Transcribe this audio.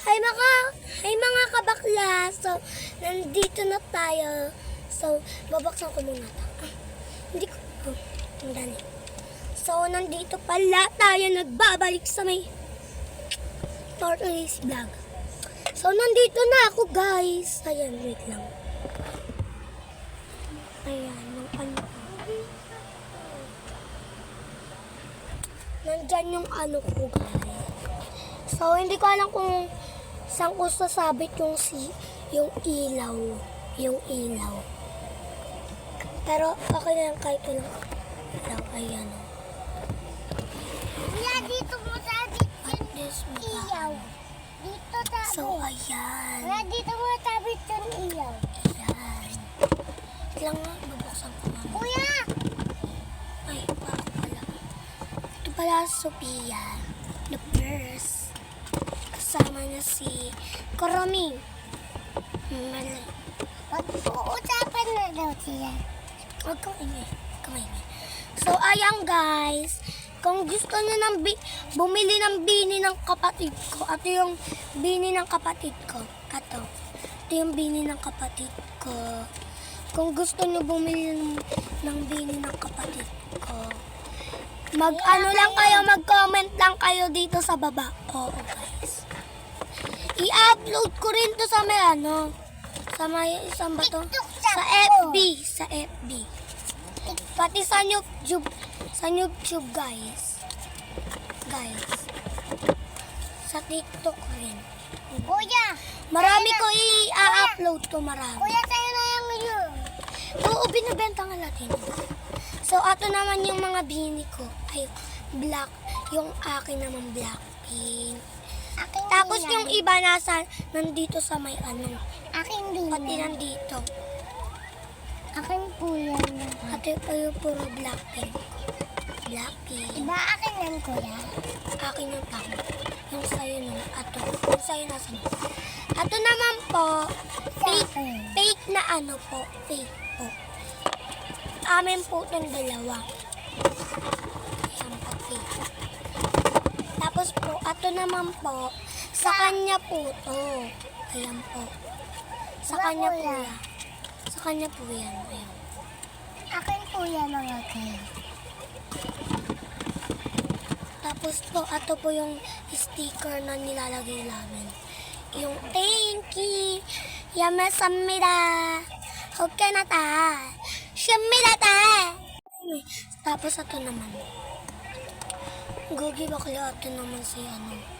Hi mga kabakla. So, nandito na tayo. So, babaksan ko muna ito. Hindi ko. Ang dali. So, nandito pala tayo nagbabalik sa may Tortoise Vlog. So, nandito na ako, guys. Ayan, wait lang. Ayan, yung ano. Nandyan yung ano ko, guys. So, hindi ko alam kung saan ko sasabit yung ilaw. Yung ilaw. Pero, okay na lang kahit walang ilaw. Ayan. Kuya, dito mo sabit At this ilaw. Dito tabi. So, ayan. Kuya, dito mo sabit yung ilaw. Ayan. Wait lang nga, babuksan ko na. Kuya! Ay, ako pala. Ito pala Sophia. The nurse. Kasama niya si Koromi. Mali. Mag-uusapan na daw siya. Huwag kang ingay. So, ayan guys. Kung gusto niyo bumili ng bini ng kapatid ko. Ito yung bini ng kapatid ko. Ito yung bini ng kapatid ko. Kung gusto niyo bumili ng bini ng kapatid ko, mag-ano lang kayo, mag-comment lang kayo dito sa baba. Oo, guys. I-upload ko rin to sa may ano. Sa may isang bato. Sa FB. Sa FB. Pati sa YouTube. Sa YouTube, guys. Guys. Sa TikTok rin. Kuya! Marami ko i-upload to, marami. Kuya, tayo na yung yun. Oo, binibenta nga natin. So, ato naman yung mga bini ko. Ay, black. Yung akin naman blackpink. Aking Tapos bilang. yung iba nandito sa may ano. Aking bilang. Pati nandito. Aking kuya na. Ate pa yung puro blackpink. Blackpink. Iba akin yan, kuya. Akin yung tang. Yung sa'yo nun. Ato. Yung sa'yo nasa mo. Ato naman po, fake na ano po. Fake po. Amin po itong dalawa. Ayan po, fake. Tapos po, ato naman po, sa kanya po to. Ayan po. Sa Diba, kanya po kuya? yan. Sa kanya po yan. Ayan. Aking kuya na nga kayo. Tapos po, ato po yung sticker na nilalagay namin. Yung thank you. Yamasamida. Okay na ta. Shamida ta. Tapos ato naman. Gogi bakla ato naman si ano.